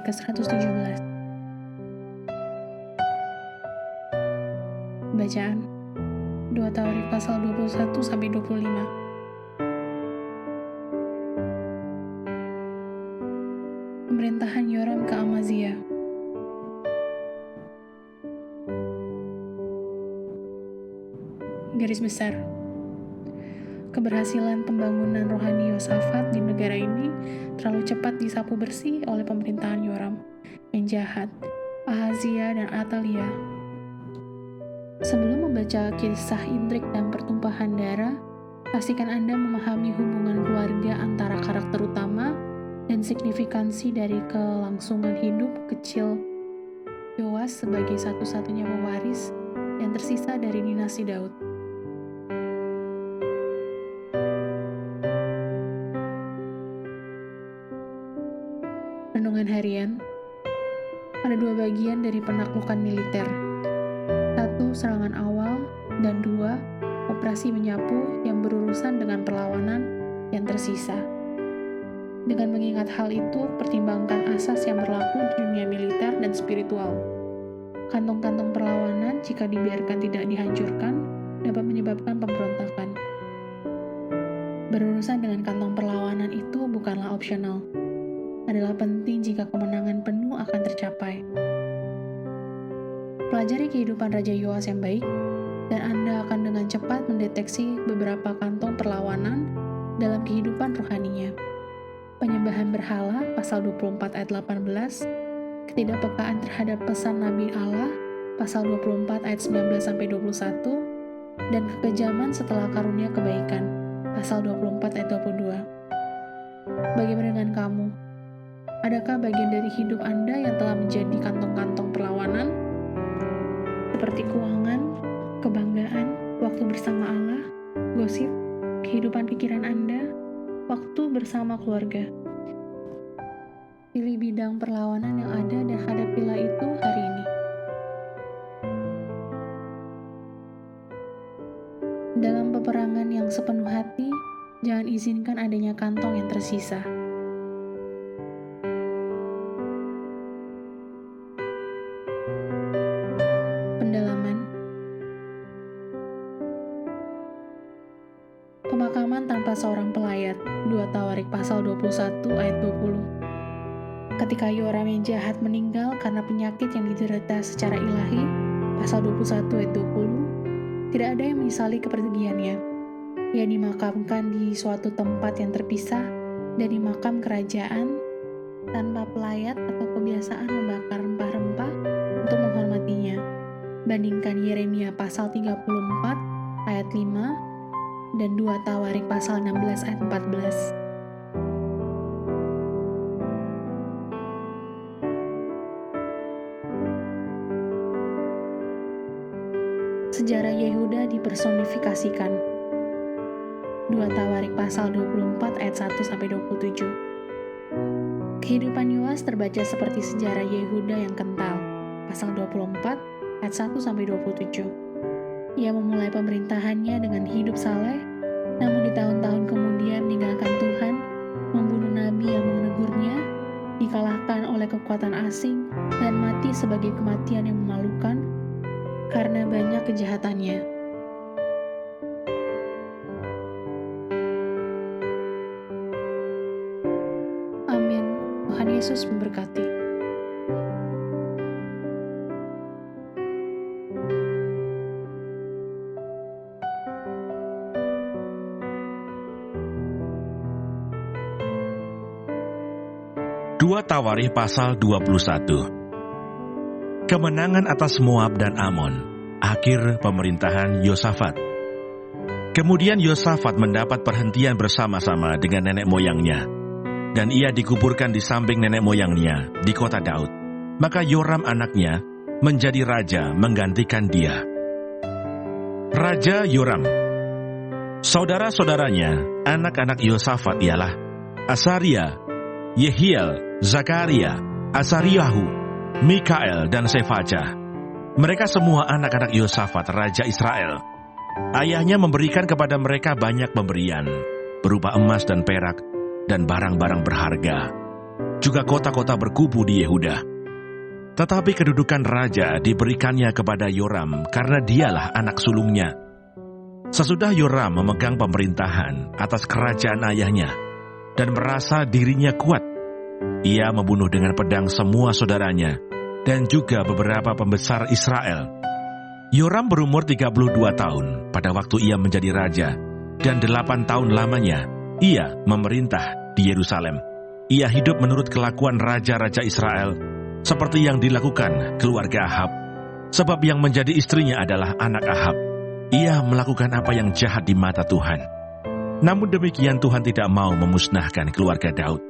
ke-117. Bacaan 2 Tawarik pasal 21-25. Pemerintahan Yoram ke Amazia. Garis besar, keberhasilan pembangunan rohani Yosafat di negara ini terlalu cepat disapu bersih oleh pemerintahan Yoram yang jahat, Ahazia dan Atalia. Sebelum membaca kisah intrik dan pertumpahan darah, pastikan Anda memahami hubungan keluarga antara karakter utama dan signifikansi dari kelangsungan hidup kecil Yoas sebagai satu-satunya pewaris yang tersisa dari dinasti Daud. Renungan harian. Ada 2 bagian dari penaklukan militer. 1. Serangan awal, dan 2. Operasi menyapu yang berurusan dengan perlawanan yang tersisa. Dengan mengingat hal itu, pertimbangkan asas yang berlaku di dunia militer dan spiritual. Kantong-kantong perlawanan, jika dibiarkan tidak dihancurkan, dapat menyebabkan pemberontakan. Berurusan dengan kantong perlawanan itu bukanlah opsional. Adalah penting jika kemenangan penuh akan tercapai. Pelajari kehidupan Raja Yoas yang baik, dan Anda akan dengan cepat mendeteksi beberapa kantong perlawanan dalam kehidupan rohaninya. Penyembahan berhala, pasal 24 ayat 18, ketidakpekaan terhadap pesan Nabi Allah, pasal 24 ayat 19-21, dan kekejaman setelah karunia kebaikan, pasal 24 ayat 22. Bagaimana dengan kamu? Adakah bagian dari hidup Anda yang telah menjadi kantong-kantong perlawanan? Seperti keuangan, kebanggaan, waktu bersama Allah, gosip, kehidupan pikiran Anda, waktu bersama keluarga. Pilih bidang perlawanan yang ada dan hadapilah itu hari ini. Dalam peperangan yang sepenuh hati, jangan izinkan adanya kantong yang tersisa. Pendalaman. Pemakaman tanpa seorang pelayat, 2 Tawarik pasal 21 ayat 20. Ketika Yoram yang jahat meninggal karena penyakit yang diderita secara ilahi, pasal 21 ayat 20, tidak ada yang menyesali kepergiannya. Ia dimakamkan di suatu tempat yang terpisah dari makam kerajaan, tanpa pelayat atau kebiasaan membakar rempah-rempah untuk menghormatinya. Bandingkan Yeremia pasal 34 ayat 5 dan 2 Tawarik pasal 16 ayat 14. Sejarah Yehuda dipersonifikasikan. 2 Tawarik pasal 24 ayat 1-27. Kehidupan Yoas terbaca seperti sejarah Yehuda yang kental. Pasal 24 ayat 1-27. Ia memulai pemerintahannya dengan hidup saleh, namun di tahun-tahun kemudian meninggalkan Tuhan, membunuh nabi yang menegurnya, dikalahkan oleh kekuatan asing, dan mati sebagai kematian yang memalukan karena banyak kejahatannya. Amin. Tuhan Yesus memberkati. Dua Tawarikh pasal 21. Kemenangan atas Moab dan Amon. Akhir pemerintahan Yosafat. Kemudian Yosafat mendapat perhentian bersama-sama dengan nenek moyangnya, dan ia dikuburkan di samping nenek moyangnya di kota Daud. Maka Yoram anaknya menjadi raja menggantikan dia. Raja Yoram. Saudara-saudaranya, anak-anak Yosafat ialah Asaria, Yehiel, Zakaria, Asariyahu, Mikael, dan Sefaja. Mereka semua anak-anak Yosafat, Raja Israel. Ayahnya memberikan kepada mereka banyak pemberian, berupa emas dan perak, dan barang-barang berharga. juga kota-kota berkubu di Yehuda. Tetapi kedudukan raja diberikannya kepada Yoram karena dialah anak sulungnya. Sesudah Yoram memegang pemerintahan atas kerajaan ayahnya dan merasa dirinya kuat, ia membunuh dengan pedang semua saudaranya dan juga beberapa pembesar Israel. Yoram berumur 32 tahun pada waktu ia menjadi raja, dan 8 tahun lamanya ia memerintah di Yerusalem. Ia hidup menurut kelakuan raja-raja Israel, seperti yang dilakukan keluarga Ahab, sebab yang menjadi istrinya adalah anak Ahab. Ia melakukan apa yang jahat di mata Tuhan. Namun demikian Tuhan tidak mau memusnahkan keluarga Daud,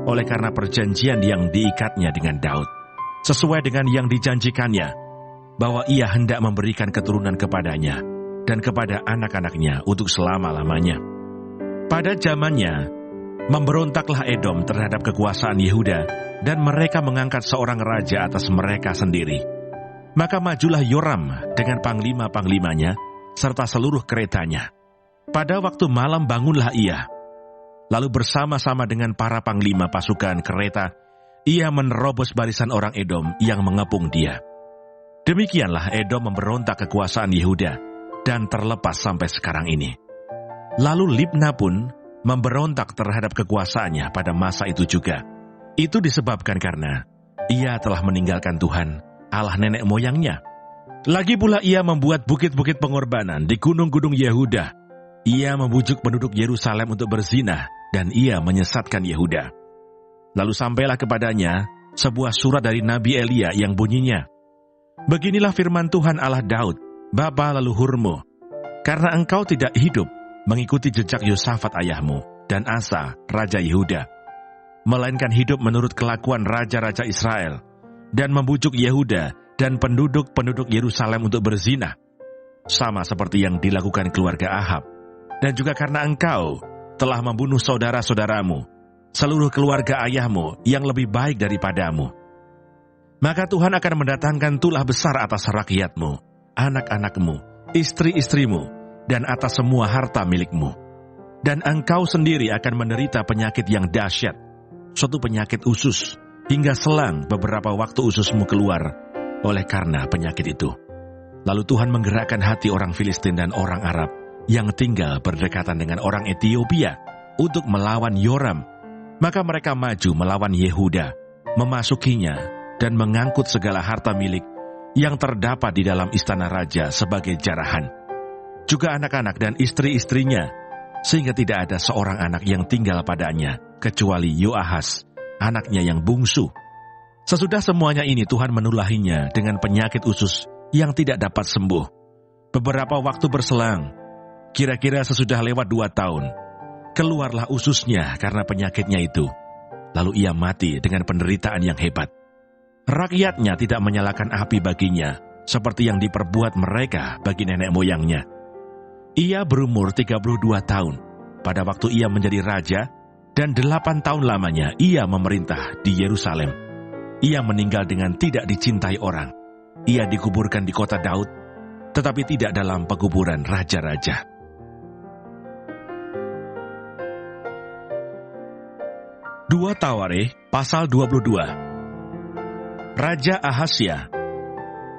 oleh karena perjanjian yang diikatnya dengan Daud, sesuai dengan yang dijanjikannya, bahwa ia hendak memberikan keturunan kepadanya dan kepada anak-anaknya untuk selama-lamanya. Pada zamannya, memberontaklah Edom terhadap kekuasaan Yehuda, dan mereka mengangkat seorang raja atas mereka sendiri. Maka majulah Yoram dengan panglima-panglimanya, serta seluruh keretanya. Pada waktu malam bangunlah ia. Lalu bersama-sama dengan para panglima pasukan kereta, ia menerobos barisan orang Edom yang mengepung dia. Demikianlah Edom memberontak kekuasaan Yehuda, dan terlepas sampai sekarang ini. Lalu Libna pun memberontak terhadap kekuasaannya pada masa itu juga. Itu disebabkan karena ia telah meninggalkan Tuhan, Allah nenek moyangnya. Lagi pula ia membuat bukit-bukit pengorbanan di gunung-gunung Yehuda. Ia membujuk penduduk Yerusalem untuk berzinah, dan ia menyesatkan Yehuda. Lalu sampailah kepadanya sebuah surat dari Nabi Elia yang bunyinya, "Beginilah firman Tuhan Allah Daud, bapa leluhurmu, karena engkau tidak hidup mengikuti jejak Yosafat ayahmu dan Asa, raja Yehuda, melainkan hidup menurut kelakuan raja-raja Israel, dan membujuk Yehuda dan penduduk-penduduk Yerusalem untuk berzinah, sama seperti yang dilakukan keluarga Ahab, dan juga karena engkau telah membunuh saudara-saudaramu, seluruh keluarga ayahmu yang lebih baik daripadamu. Maka Tuhan akan mendatangkan tulah besar atas rakyatmu, anak-anakmu, istri-istrimu, dan atas semua harta milikmu. Dan engkau sendiri akan menderita penyakit yang dahsyat, suatu penyakit usus, hingga selang beberapa waktu ususmu keluar oleh karena penyakit itu." Lalu Tuhan menggerakkan hati orang Filistin dan orang Arab yang tinggal berdekatan dengan orang Etiopia untuk melawan Yoram. Maka mereka maju melawan Yehuda, memasukinya, dan mengangkut segala harta milik yang terdapat di dalam istana raja sebagai jarahan, juga anak-anak dan istri-istrinya, sehingga tidak ada seorang anak yang tinggal padanya, kecuali Yoahas, anaknya yang bungsu. Sesudah semuanya ini Tuhan menulahinya dengan penyakit usus yang tidak dapat sembuh. Beberapa waktu berselang, kira-kira sesudah lewat 2 tahun, keluarlah ususnya karena penyakitnya itu. Lalu ia mati dengan penderitaan yang hebat. Rakyatnya tidak menyalakan api baginya, seperti yang diperbuat mereka bagi nenek moyangnya. Ia berumur 32 tahun pada waktu ia menjadi raja, dan 8 tahun lamanya ia memerintah di Yerusalem. Ia meninggal dengan tidak dicintai orang. Ia dikuburkan di kota Daud, tetapi tidak dalam pekuburan raja-raja. Dua Tawarikh pasal 22. Raja Ahasya.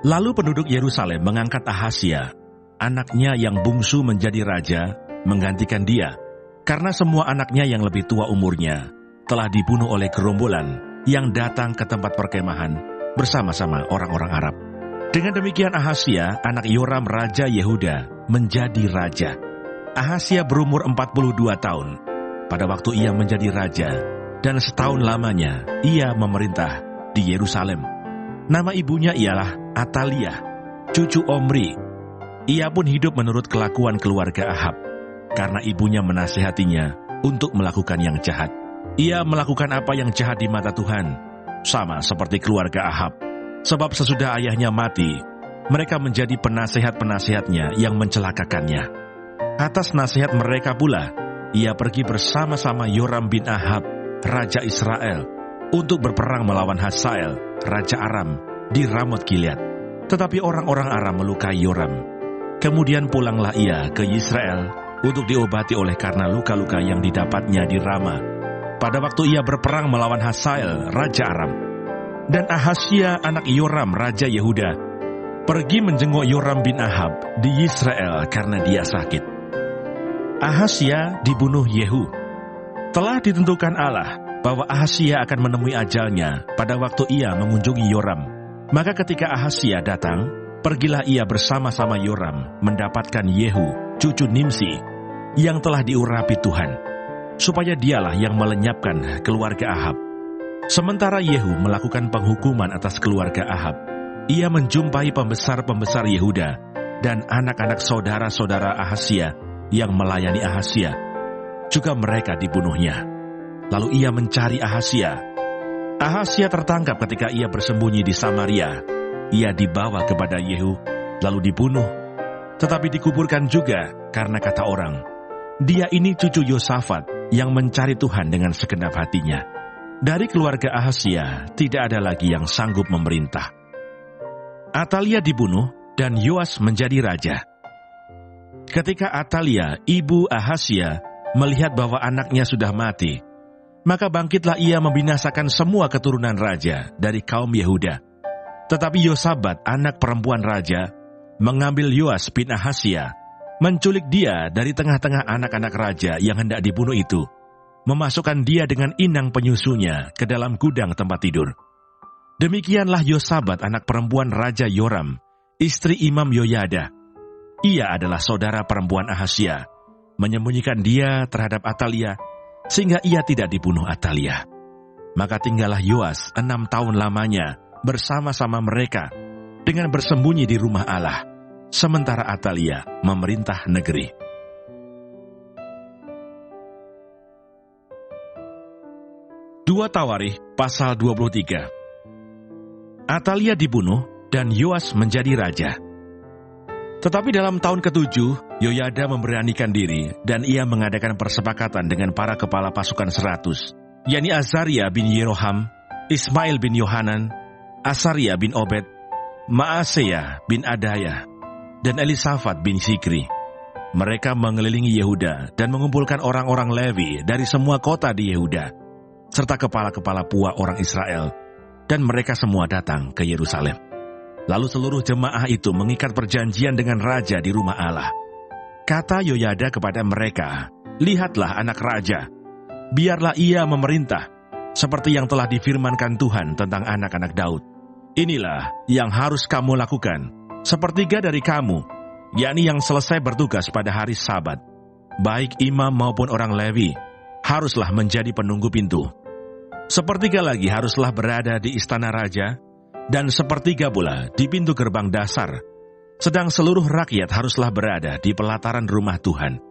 Lalu penduduk Yerusalem mengangkat Ahasya, anaknya yang bungsu menjadi raja, menggantikan dia, karena semua anaknya yang lebih tua umurnya telah dibunuh oleh gerombolan yang datang ke tempat perkemahan bersama-sama orang-orang Arab. Dengan demikian Ahasya, anak Yoram raja Yehuda, menjadi raja. Ahasya berumur 42 tahun pada waktu ia menjadi raja, dan setahun lamanya ia memerintah di Yerusalem. Nama ibunya ialah Ataliah, cucu Omri. Ia pun hidup menurut kelakuan keluarga Ahab, karena ibunya menasihatinya untuk melakukan yang jahat. Ia melakukan apa yang jahat di mata Tuhan, sama seperti keluarga Ahab. Sebab sesudah ayahnya mati, mereka menjadi penasihat-penasihatnya yang mencelakakannya. Atas nasihat mereka pula, ia pergi bersama-sama Yoram bin Ahab, raja Israel, untuk berperang melawan Hazael, raja Aram, di Ramot Gilead. Tetapi orang-orang Aram melukai Yoram. Kemudian pulanglah ia ke Israel untuk diobati oleh karena luka-luka yang didapatnya di Rama. pada waktu ia berperang melawan Hazael, Raja Aram. Dan Ahazia anak Yoram, Raja Yehuda, pergi menjenguk Yoram bin Ahab di Yisrael karena dia sakit. Ahazia dibunuh Yehu. Telah ditentukan Allah bahwa Ahazia akan menemui ajalnya pada waktu ia mengunjungi Yoram. Maka ketika Ahazia datang, pergilah ia bersama-sama Yoram mendapatkan Yehu, cucu Nimsi, yang telah diurapi Tuhan, supaya dialah yang melenyapkan keluarga Ahab. Sementara Yehu melakukan penghukuman atas keluarga Ahab, ia menjumpai pembesar-pembesar Yehuda dan anak-anak saudara-saudara Ahazia yang melayani Ahazia. Juga mereka dibunuhnya. Lalu ia mencari Ahazia. Ahazia tertangkap ketika ia bersembunyi di Samaria. Ia dibawa kepada Yehu, lalu dibunuh. Tetapi dikuburkan juga karena kata orang, dia ini cucu Yosafat yang mencari Tuhan dengan segenap hatinya. Dari keluarga Ahazia tidak ada lagi yang sanggup memerintah. Atalia dibunuh dan Yoas menjadi raja. Ketika Atalia, ibu Ahazia, melihat bahwa anaknya sudah mati, maka bangkitlah ia membinasakan semua keturunan raja dari kaum Yehuda. Tetapi Yosabat, anak perempuan raja, mengambil Yoas bin Ahazia, menculik dia dari tengah-tengah anak-anak raja yang hendak dibunuh itu, memasukkan dia dengan inang penyusunya ke dalam gudang tempat tidur. Demikianlah Yosabat, anak perempuan Raja Yoram, istri Imam Yoyada. Ia adalah saudara perempuan Ahazia, menyembunyikan dia terhadap Atalia, sehingga ia tidak dibunuh Atalia. Maka tinggallah Yoas 6 tahun lamanya bersama-sama mereka dengan bersembunyi di rumah Allah, sementara Atalia memerintah negeri. Dua Tawarikh pasal 23. Atalia dibunuh dan Yoas menjadi raja. Tetapi dalam tahun ke-7, Yoyada memberanikan diri dan ia mengadakan persepakatan dengan para kepala pasukan 100, yakni Azaria bin Yeroham, Ismail bin Yohanan, Asaria bin Obed, Maaseya bin Adaya, dan Elisafat bin Sikri. Mereka mengelilingi Yehuda dan mengumpulkan orang-orang Lewi dari semua kota di Yehuda, serta kepala-kepala puak orang Israel, dan mereka semua datang ke Yerusalem. Lalu seluruh jemaah itu mengikat perjanjian dengan raja di rumah Allah. Kata Yoyada kepada mereka, lihatlah anak raja, biarlah ia memerintah, seperti yang telah difirmankan Tuhan tentang anak-anak Daud. Inilah yang harus kamu lakukan, sepertiga dari kamu, yakni yang selesai bertugas pada hari Sabat, baik imam maupun orang Lewi, haruslah menjadi penunggu pintu. Sepertiga lagi haruslah berada di istana raja, dan sepertiga pula di pintu gerbang dasar, sedang seluruh rakyat haruslah berada di pelataran rumah Tuhan.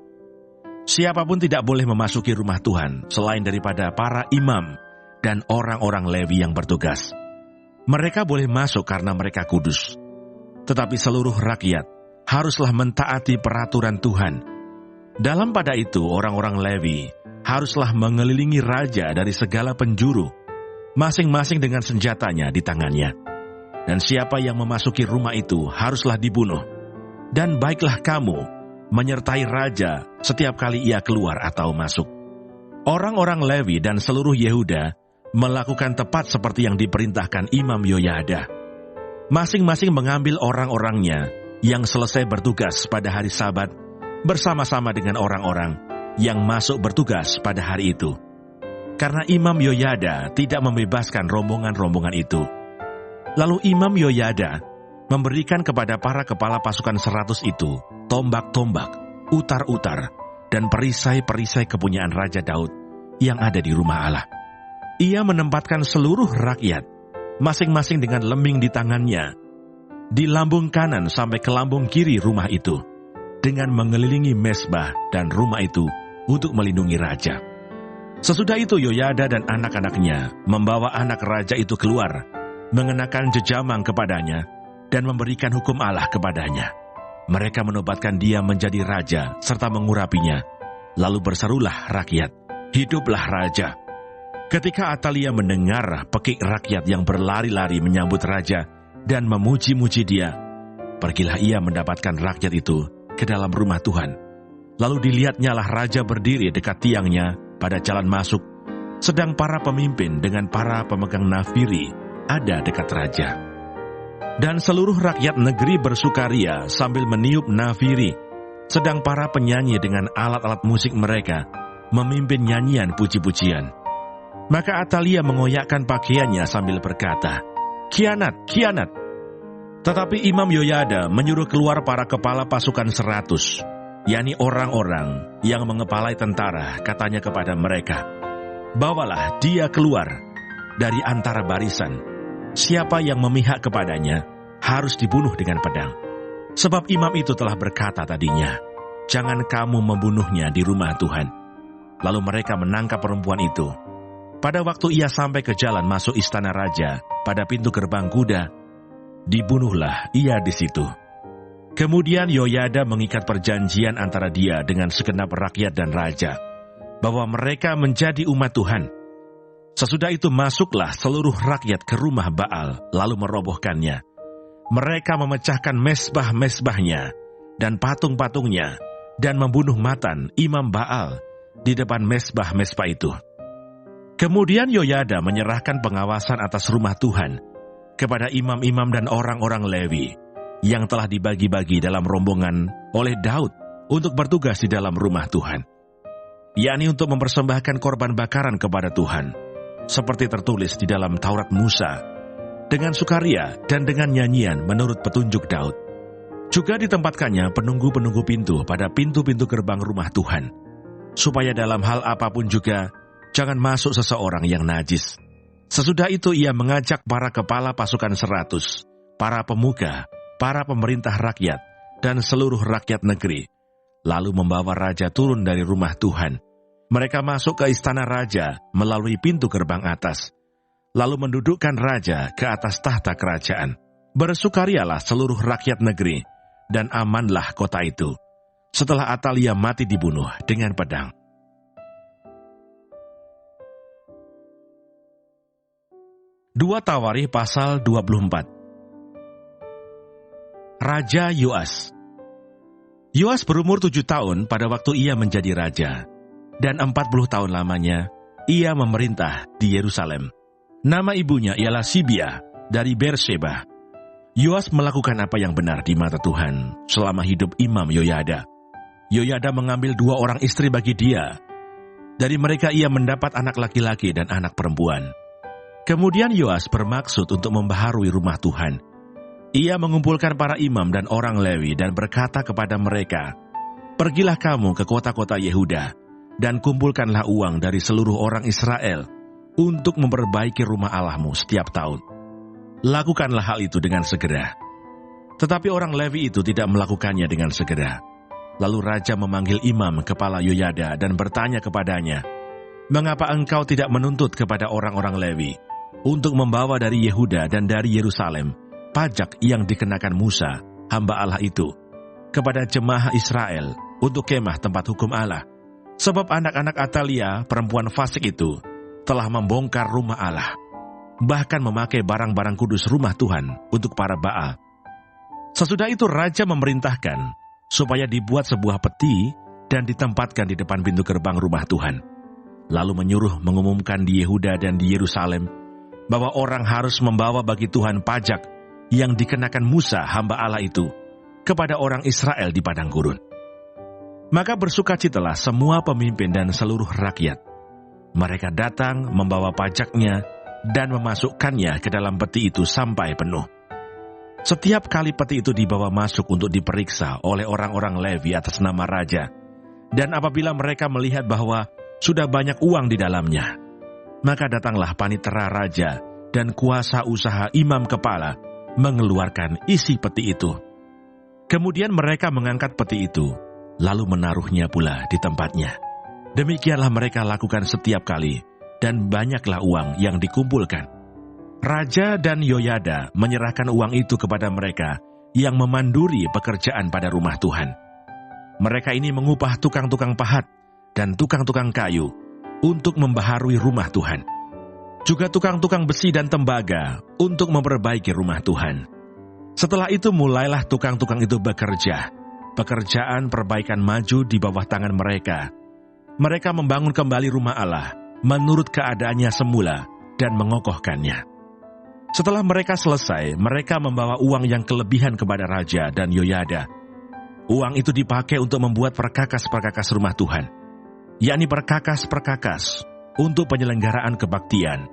Siapapun tidak boleh memasuki rumah Tuhan selain daripada para imam dan orang-orang Lewi yang bertugas. Mereka boleh masuk karena mereka kudus, tetapi seluruh rakyat haruslah mentaati peraturan Tuhan. Dalam pada itu orang-orang Lewi haruslah mengelilingi raja dari segala penjuru, masing-masing dengan senjatanya di tangannya. Dan siapa yang memasuki rumah itu haruslah dibunuh. Dan baiklah kamu menyertai raja setiap kali ia keluar atau masuk. Orang-orang Lewi dan seluruh Yehuda melakukan tepat seperti yang diperintahkan Imam Yoyada. Masing-masing mengambil orang-orangnya yang selesai bertugas pada hari Sabat bersama-sama dengan orang-orang yang masuk bertugas pada hari itu. Karena Imam Yoyada tidak membebaskan rombongan-rombongan itu. Lalu Imam Yoyada memberikan kepada para kepala pasukan 100 itu tombak-tombak, utar-utar, dan perisai-perisai kepunyaan Raja Daud yang ada di rumah Allah. Ia menempatkan seluruh rakyat, masing-masing dengan lembing di tangannya, di lambung kanan sampai ke lambung kiri rumah itu, dengan mengelilingi mezbah dan rumah itu untuk melindungi raja. Sesudah itu Yoyada dan anak-anaknya membawa anak raja itu keluar, mengenakan jejamang kepadanya, dan memberikan hukum Allah kepadanya. Mereka menobatkan dia menjadi raja, serta mengurapinya. Lalu berserulah rakyat, hiduplah raja. Ketika Atalia mendengar pekik rakyat yang berlari-lari menyambut raja dan memuji-muji dia, pergilah ia mendapatkan rakyat itu ke dalam rumah Tuhan. Lalu dilihatnyalah raja berdiri dekat tiangnya pada jalan masuk, sedang para pemimpin dengan para pemegang nafiri ada dekat raja. Dan seluruh rakyat negeri bersukaria sambil meniup nafiri, sedang para penyanyi dengan alat-alat musik mereka memimpin nyanyian puji-pujian. Maka Atalia mengoyakkan pakaiannya sambil berkata, "Khianat, khianat!" Tetapi Imam Yoyada menyuruh keluar para kepala pasukan 100, yakni orang-orang yang mengepalai tentara, katanya kepada mereka, "Bawalah dia keluar dari antara barisan. Siapa yang memihak kepadanya harus dibunuh dengan pedang. Sebab imam itu telah berkata tadinya, 'Jangan kamu membunuhnya di rumah Tuhan.'" Lalu mereka menangkap perempuan itu. Pada waktu ia sampai ke jalan masuk istana raja, pada pintu gerbang kuda, dibunuhlah ia di situ. Kemudian Yoyada mengikat perjanjian antara dia dengan segenap rakyat dan raja, bahwa mereka menjadi umat Tuhan. Sesudah itu masuklah seluruh rakyat ke rumah Baal, lalu merobohkannya. Mereka memecahkan mesbah-mesbahnya dan patung-patungnya, dan membunuh Matan, imam Baal, di depan mesbah-mesbah itu. Kemudian Yoyada menyerahkan pengawasan atas rumah Tuhan kepada imam-imam dan orang-orang Lewi, yang telah dibagi-bagi dalam rombongan oleh Daud untuk bertugas di dalam rumah Tuhan, yakni untuk mempersembahkan korban bakaran kepada Tuhan, seperti tertulis di dalam Taurat Musa, dengan sukaria dan dengan nyanyian menurut petunjuk Daud. Juga ditempatkannya penunggu-penunggu pintu pada pintu-pintu gerbang rumah Tuhan, supaya dalam hal apapun juga jangan masuk seseorang yang najis. Sesudah itu ia mengajak para kepala pasukan 100, para pemuka, para pemerintah rakyat, dan seluruh rakyat negeri, lalu membawa raja turun dari rumah Tuhan. Mereka masuk ke istana raja melalui pintu gerbang atas, lalu mendudukkan raja ke atas tahta kerajaan. Bersukarialah seluruh rakyat negeri, dan amanlah kota itu, setelah Atalia mati dibunuh dengan pedang. Dua Tawarikh pasal 24. Raja Yoas. Yoas berumur 7 tahun pada waktu ia menjadi raja, dan 40 tahun lamanya ia memerintah di Yerusalem. Nama ibunya ialah Sibia dari Beersheba. Yoas melakukan apa yang benar di mata Tuhan selama hidup Imam Yoyada. Yoyada mengambil 2 orang istri bagi dia. Dari mereka ia mendapat anak laki-laki dan anak perempuan. Kemudian Yoas bermaksud untuk membaharui rumah Tuhan. Ia mengumpulkan para imam dan orang Lewi dan berkata kepada mereka, "Pergilah kamu ke kota-kota Yehuda, dan kumpulkanlah uang dari seluruh orang Israel untuk memperbaiki rumah Allahmu setiap tahun. Lakukanlah hal itu dengan segera." Tetapi orang Lewi itu tidak melakukannya dengan segera. Lalu raja memanggil imam kepala Yoyada dan bertanya kepadanya, "Mengapa engkau tidak menuntut kepada orang-orang Lewi untuk membawa dari Yehuda dan dari Yerusalem pajak yang dikenakan Musa, hamba Allah itu, kepada jemaah Israel untuk kemah tempat hukum Allah? Sebab anak-anak Atalia, perempuan fasik itu, telah membongkar rumah Allah, bahkan memakai barang-barang kudus rumah Tuhan untuk para Baal." Sesudah itu raja memerintahkan supaya dibuat sebuah peti dan ditempatkan di depan pintu gerbang rumah Tuhan. Lalu menyuruh mengumumkan di Yehuda dan di Yerusalem bahwa orang harus membawa bagi Tuhan pajak yang dikenakan Musa, hamba Allah itu, kepada orang Israel di padang gurun. Maka bersukacitalah semua pemimpin dan seluruh rakyat. Mereka datang membawa pajaknya dan memasukkannya ke dalam peti itu sampai penuh. Setiap kali peti itu dibawa masuk untuk diperiksa oleh orang-orang Lewi atas nama raja, dan apabila mereka melihat bahwa sudah banyak uang di dalamnya, maka datanglah panitera raja dan kuasa usaha imam kepala mengeluarkan isi peti itu. Kemudian mereka mengangkat peti itu, lalu menaruhnya pula di tempatnya. Demikianlah mereka lakukan setiap kali, dan banyaklah uang yang dikumpulkan. Raja dan Yoyada menyerahkan uang itu kepada mereka yang memanduri pekerjaan pada rumah Tuhan. Mereka ini mengupah tukang-tukang pahat dan tukang-tukang kayu untuk membaharui rumah Tuhan. Juga tukang-tukang besi dan tembaga untuk memperbaiki rumah Tuhan. Setelah itu mulailah tukang-tukang itu bekerja. Pekerjaan perbaikan maju di bawah tangan mereka. Mereka membangun kembali rumah Allah menurut keadaannya semula dan mengokohkannya. Setelah mereka selesai, mereka membawa uang yang kelebihan kepada raja dan Yoyada. Uang itu dipakai untuk membuat perkakas-perkakas rumah Tuhan, yakni perkakas-perkakas untuk penyelenggaraan kebaktian,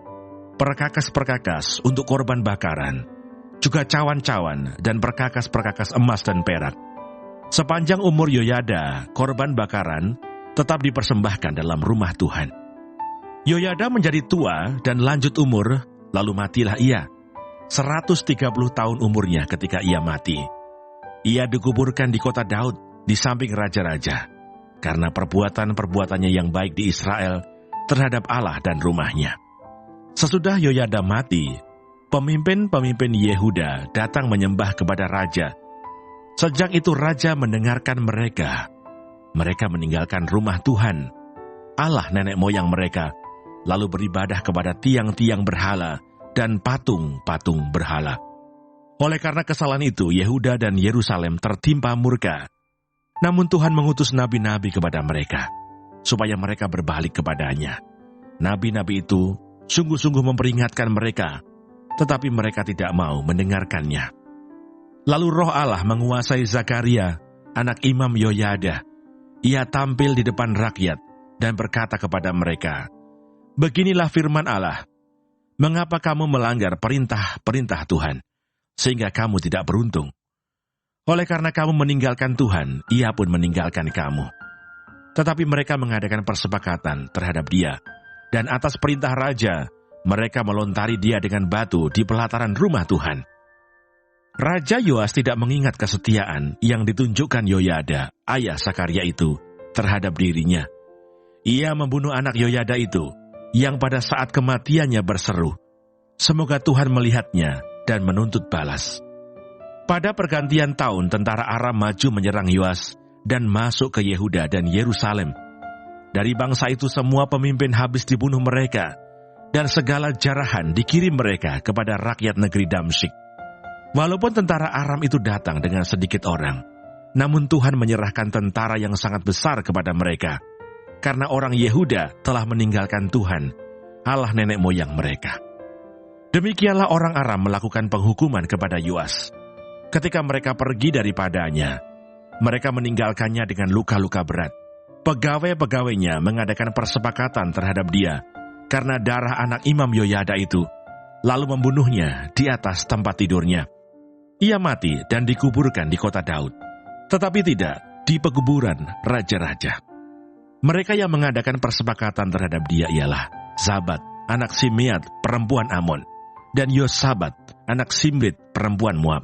perkakas-perkakas untuk korban bakaran, juga cawan-cawan dan perkakas-perkakas emas dan perak. Sepanjang umur Yoyada, korban bakaran tetap dipersembahkan dalam rumah Tuhan. Yoyada menjadi tua dan lanjut umur, lalu matilah ia. 130 tahun umurnya ketika ia mati. Ia dikuburkan di kota Daud, di samping raja-raja, karena perbuatan-perbuatannya yang baik di Israel terhadap Allah dan rumahnya. Sesudah Yoyada mati, pemimpin-pemimpin Yehuda datang menyembah kepada raja. Sejak itu raja mendengarkan mereka. Mereka meninggalkan rumah Tuhan, Allah nenek moyang mereka, lalu beribadah kepada tiang-tiang berhala dan patung-patung berhala. Oleh karena kesalahan itu, Yehuda dan Yerusalem tertimpa murka. Namun Tuhan mengutus nabi-nabi kepada mereka, supaya mereka berbalik kepadanya. Nabi-nabi itu sungguh-sungguh memperingatkan mereka, tetapi mereka tidak mau mendengarkannya. Lalu Roh Allah menguasai Zakaria, anak Imam Yoyada. Ia tampil di depan rakyat dan berkata kepada mereka, "Beginilah firman Allah, mengapa kamu melanggar perintah-perintah Tuhan, sehingga kamu tidak beruntung? Oleh karena kamu meninggalkan Tuhan, Ia pun meninggalkan kamu." Tetapi mereka mengadakan persepakatan terhadap dia, dan atas perintah raja, mereka melontari dia dengan batu di pelataran rumah Tuhan. Raja Yoas tidak mengingat kesetiaan yang ditunjukkan Yoyada, ayah Zakaria itu, terhadap dirinya. Ia membunuh anak Yoyada itu, yang pada saat kematiannya berseru, "Semoga Tuhan melihatnya dan menuntut balas." Pada pergantian tahun, tentara Aram maju menyerang Yoas dan masuk ke Yehuda dan Yerusalem. Dari bangsa itu semua pemimpin habis dibunuh mereka, dan segala jarahan dikirim mereka kepada rakyat negeri Damsyik. Walaupun tentara Aram itu datang dengan sedikit orang, namun Tuhan menyerahkan tentara yang sangat besar kepada mereka, karena orang Yehuda telah meninggalkan Tuhan, Allah nenek moyang mereka. Demikianlah orang Aram melakukan penghukuman kepada Yoas. Ketika mereka pergi daripadanya, mereka meninggalkannya dengan luka-luka berat. Pegawai-pegawainya mengadakan persepakatan terhadap dia, karena darah anak Imam Yoyada itu, lalu membunuhnya di atas tempat tidurnya. Ia mati dan dikuburkan di kota Daud, tetapi tidak di pekuburan raja-raja. Mereka yang mengadakan persepakatan terhadap dia ialah Zabat, anak Simeat, perempuan Amon, dan Yosabat, anak Simrit, perempuan Moab.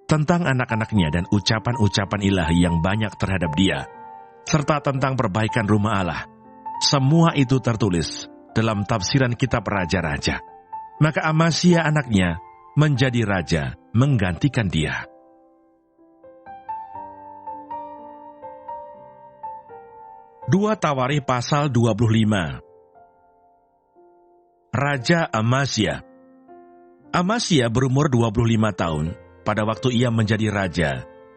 Tentang anak-anaknya dan ucapan-ucapan ilahi yang banyak terhadap dia, serta tentang perbaikan rumah Allah, semua itu tertulis dalam tafsiran kitab raja-raja. Maka Amasya anaknya menjadi raja menggantikan dia. Dua Tawarikh pasal 25. Raja Amasya. Amasya berumur 25 tahun pada waktu ia menjadi raja,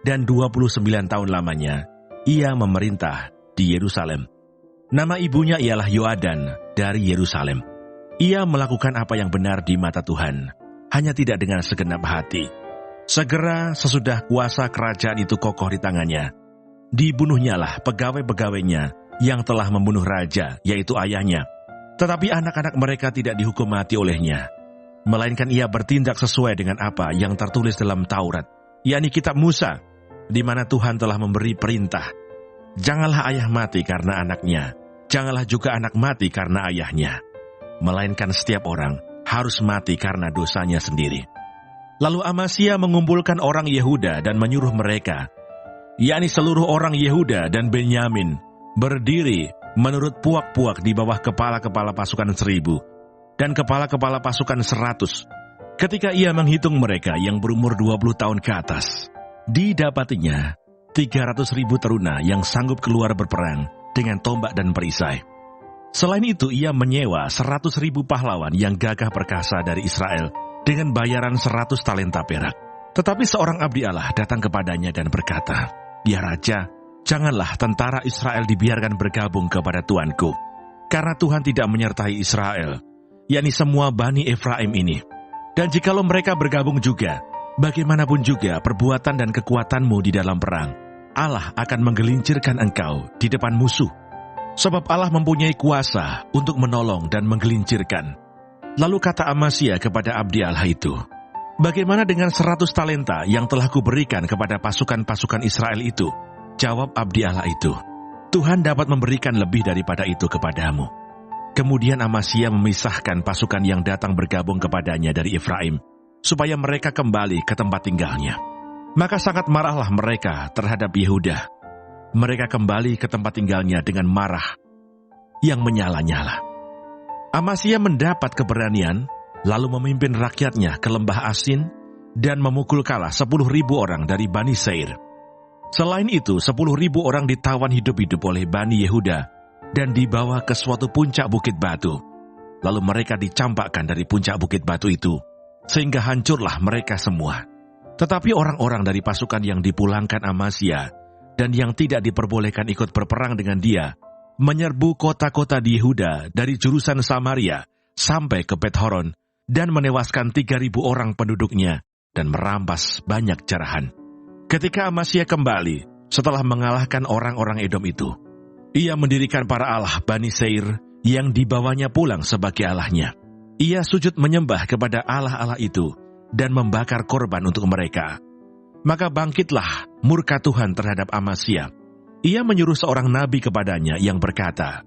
dan 29 tahun lamanya ia memerintah di Yerusalem. Nama ibunya ialah Yoadan dari Yerusalem. Ia melakukan apa yang benar di mata Tuhan, hanya tidak dengan segenap hati. Segera sesudah kuasa kerajaan itu kokoh di tangannya, dibunuhnyalah pegawai-pegawainya yang telah membunuh raja, yaitu ayahnya. Tetapi anak-anak mereka tidak dihukum mati olehnya, melainkan ia bertindak sesuai dengan apa yang tertulis dalam Taurat, yakni kitab Musa, di mana Tuhan telah memberi perintah, "Janganlah ayah mati karena anaknya, janganlah juga anak mati karena ayahnya, melainkan setiap orang harus mati karena dosanya sendiri." Lalu Amasya mengumpulkan orang Yehuda dan menyuruh mereka, yakni seluruh orang Yehuda dan Benyamin, berdiri menurut puak-puak di bawah kepala-kepala pasukan 1.000 dan kepala-kepala pasukan 100. Ketika ia menghitung mereka yang berumur 20 tahun ke atas, didapatinya 300.000 teruna yang sanggup keluar berperang dengan tombak dan perisai. Selain itu, ia menyewa 100.000 pahlawan yang gagah perkasa dari Israel dengan bayaran 100 talenta perak. Tetapi seorang abdi Allah datang kepadanya dan berkata, "Ya Raja, janganlah tentara Israel dibiarkan bergabung kepada tuanku. karena Tuhan tidak menyertai Israel, yakni semua Bani Efraim ini. Dan jikalau mereka bergabung juga, bagaimanapun juga perbuatan dan kekuatanmu di dalam perang, Allah akan menggelincirkan engkau di depan musuh. Sebab Allah mempunyai kuasa untuk menolong dan menggelincirkan. Lalu kata Amasya kepada abdi Allah itu, bagaimana dengan 100 talenta yang telah kuberikan kepada pasukan-pasukan Israel itu? Jawab abdi Allah itu, Tuhan dapat memberikan lebih daripada itu kepadamu. Kemudian Amasya memisahkan pasukan yang datang bergabung kepadanya dari Efraim, supaya mereka kembali ke tempat tinggalnya. Maka sangat marahlah mereka terhadap Yehuda. Mereka kembali ke tempat tinggalnya dengan marah yang menyala-nyala. Amasya mendapat keberanian, lalu memimpin rakyatnya ke lembah Asin dan memukul kalah 10.000 orang dari Bani Seir. Selain itu, 10.000 orang ditawan hidup-hidup oleh Bani Yehuda dan dibawa ke suatu puncak bukit batu. Lalu mereka dicampakkan dari puncak bukit batu itu, sehingga hancurlah mereka semua. Tetapi orang-orang dari pasukan yang dipulangkan Amasya dan yang tidak diperbolehkan ikut berperang dengan dia, menyerbu kota-kota di Yehuda dari jurusan Samaria sampai ke Bet-Horon dan menewaskan 3.000 orang penduduknya dan merampas banyak jarahan. Ketika Amasya kembali setelah mengalahkan orang-orang Edom itu, ia mendirikan para Allah Bani Seir yang dibawanya pulang sebagai Allahnya. Ia sujud menyembah kepada Allah-Allah itu dan membakar korban untuk mereka. Maka bangkitlah murka Tuhan terhadap Amasya. Ia menyuruh seorang nabi kepadanya yang berkata,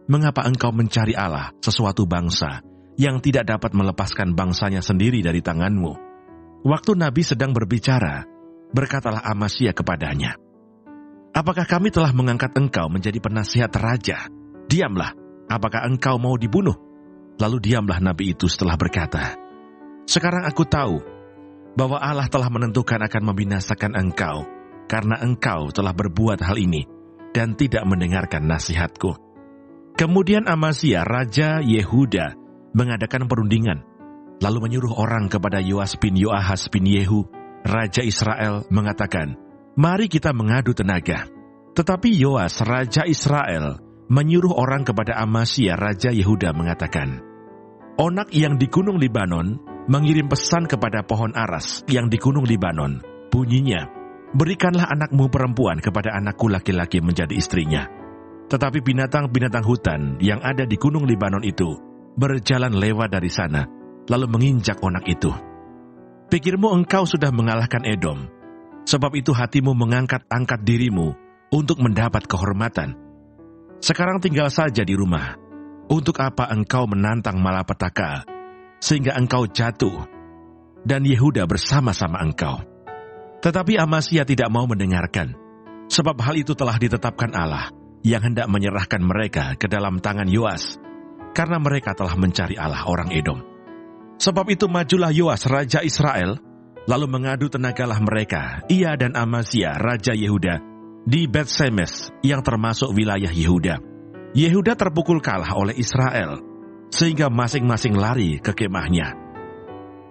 mengapa engkau mencari Allah sesuatu bangsa yang tidak dapat melepaskan bangsanya sendiri dari tanganmu? Waktu nabi sedang berbicara, berkatalah Amasya kepadanya, apakah kami telah mengangkat engkau menjadi penasihat raja? Diamlah, apakah engkau mau dibunuh? Lalu diamlah nabi itu setelah berkata, sekarang aku tahu bahwa Allah telah menentukan akan membinasakan engkau, karena engkau telah berbuat hal ini dan tidak mendengarkan nasihatku. Kemudian Amasya, Raja Yehuda, mengadakan perundingan, lalu menyuruh orang kepada Yoas bin Yoahas bin Yehu, Raja Israel, mengatakan, mari kita mengadu tenaga. Tetapi Yoas, Raja Israel, menyuruh orang kepada Amasya, Raja Yehuda, mengatakan, Onak yang di Gunung Libanon mengirim pesan kepada pohon aras yang di Gunung Libanon. Bunyinya, berikanlah anakmu perempuan kepada anakku laki-laki menjadi istrinya. Tetapi binatang-binatang hutan yang ada di Gunung Libanon itu berjalan lewat dari sana, lalu menginjak onak itu. Pikirmu engkau sudah mengalahkan Edom, sebab itu hatimu mengangkat-angkat dirimu untuk mendapat kehormatan. Sekarang tinggal saja di rumah. Untuk apa engkau menantang malapetaka, sehingga engkau jatuh, dan Yehuda bersama-sama engkau? Tetapi Amasya tidak mau mendengarkan, sebab hal itu telah ditetapkan Allah yang hendak menyerahkan mereka ke dalam tangan Yoas, karena mereka telah mencari Allah orang Edom. Sebab itu majulah Yoas, Raja Israel, lalu mengadu tenagalah mereka, ia dan Amasya, Raja Yehuda, di Bet-Semes yang termasuk wilayah Yehuda. Yehuda terpukul kalah oleh Israel, sehingga masing-masing lari ke kemahnya.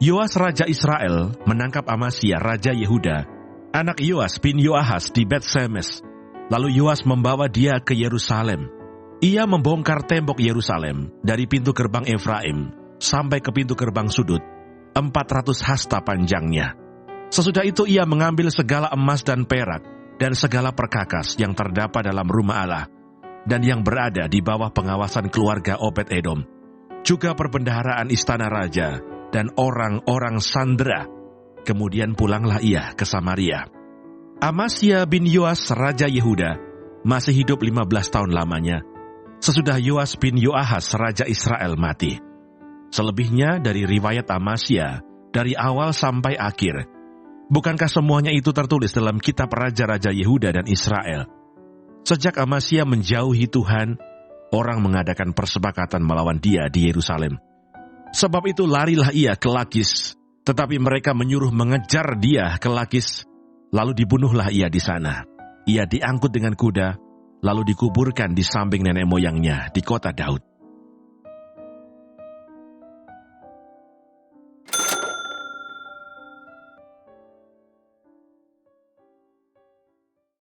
Yoas Raja Israel menangkap Amasya Raja Yehuda, anak Yoas bin Yoahas di Bet-Semes. Lalu Yoas membawa dia ke Yerusalem. Ia membongkar tembok Yerusalem dari pintu gerbang Efraim sampai ke pintu gerbang sudut, 400 hasta panjangnya. Sesudah itu ia mengambil segala emas dan perak dan segala perkakas yang terdapat dalam rumah Allah dan yang berada di bawah pengawasan keluarga Obed-Edom, juga perbendaharaan istana raja dan orang-orang sandera. Kemudian pulanglah ia ke Samaria. Amasya bin Yoas Raja Yehuda masih hidup 15 tahun lamanya, sesudah Yoas bin Yoahas Raja Israel mati. Selebihnya dari riwayat Amasya, dari awal sampai akhir, bukankah semuanya itu tertulis dalam kitab Raja-Raja Yehuda dan Israel? Sejak Amasya menjauhi Tuhan, orang mengadakan persepakatan melawan dia di Yerusalem. Sebab itu larilah ia ke Lakis, tetapi mereka menyuruh mengejar dia ke Lakis, lalu dibunuhlah ia di sana. Ia diangkut dengan kuda, lalu dikuburkan di samping nenek moyangnya di kota Daud.